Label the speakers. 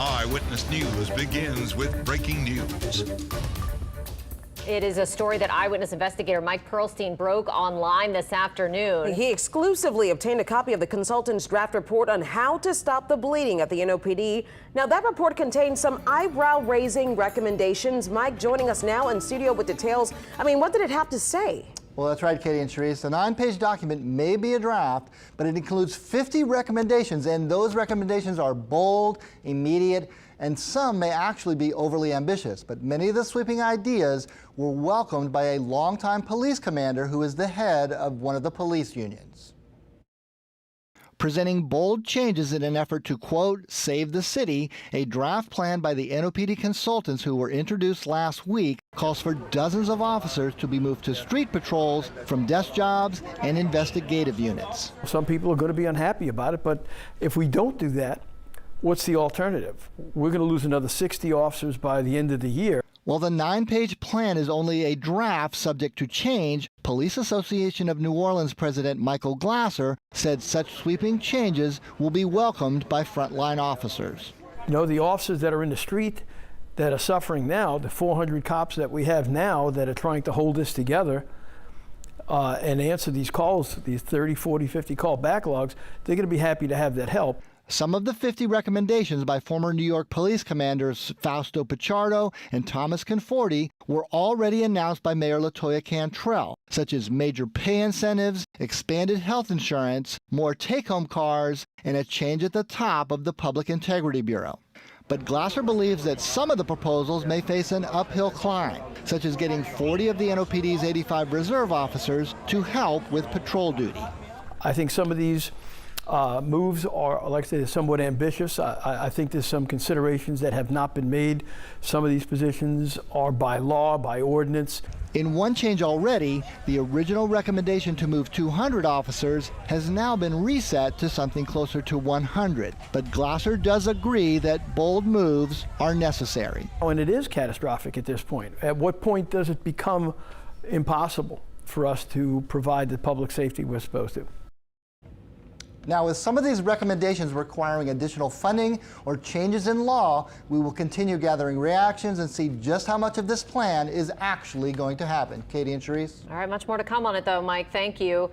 Speaker 1: Eyewitness News begins with breaking news.
Speaker 2: It is a story that eyewitness investigator Mike Perlstein broke online this afternoon.
Speaker 3: He exclusively obtained a copy of the consultant's draft report on how to stop the bleeding at the NOPD. Now, that report contains some eyebrow-raising recommendations. Mike joining us now in studio with details. I mean, what did it have to say?
Speaker 4: Well, that's right, Katie and Charisse. The 9-page document may be a draft, but it includes 50 recommendations, and those recommendations are bold, immediate, and some may actually be overly ambitious. But many of the sweeping ideas were welcomed by a longtime police commander who is the head of one of the police unions. Presenting bold changes in an effort to, quote, save the city, a draft plan by the NOPD consultants who were introduced last week calls for dozens of officers to be moved to street patrols from desk jobs and investigative units.
Speaker 5: Some people are going to be unhappy about it, but if we don't do that, what's the alternative? We're going to lose another 60 officers by the end of the year.
Speaker 4: While the 9-page plan is only a draft subject to change, Police Association of New Orleans President Michael Glasser said such sweeping changes will be welcomed by frontline officers.
Speaker 5: You know, the officers that are in the street that are suffering now, the 400 cops that we have now that are trying to hold this together and answer these calls, these 30, 40, 50 call backlogs, they're going to be happy to have that help.
Speaker 4: Some of the 50 recommendations by former New York police commanders Fausto Pichardo and Thomas Conforti were already announced by Mayor LaToya Cantrell, such as major pay incentives, expanded health insurance, more take-home cars, and a change at the top of the Public Integrity Bureau. But Glasser believes that some of the proposals may face an uphill climb, such as getting 40 of the NOPD's 85 reserve officers to help with patrol duty.
Speaker 5: I think some of these moves are, like I say, somewhat ambitious. I think there's some considerations that have not been made. Some of these positions are by law, by ordinance.
Speaker 4: In one change already, the original recommendation to move 200 officers has now been reset to something closer to 100. But Glasser does agree that bold moves are necessary.
Speaker 5: And it is catastrophic at this point. At what point does it become impossible for us to provide the public safety we're supposed to?
Speaker 4: Now, with some of these recommendations requiring additional funding or changes in law, we will continue gathering reactions and see just how much of this plan is actually going to happen. Katie and Charisse?
Speaker 2: All right, much more to come on it, though, Mike. Thank you.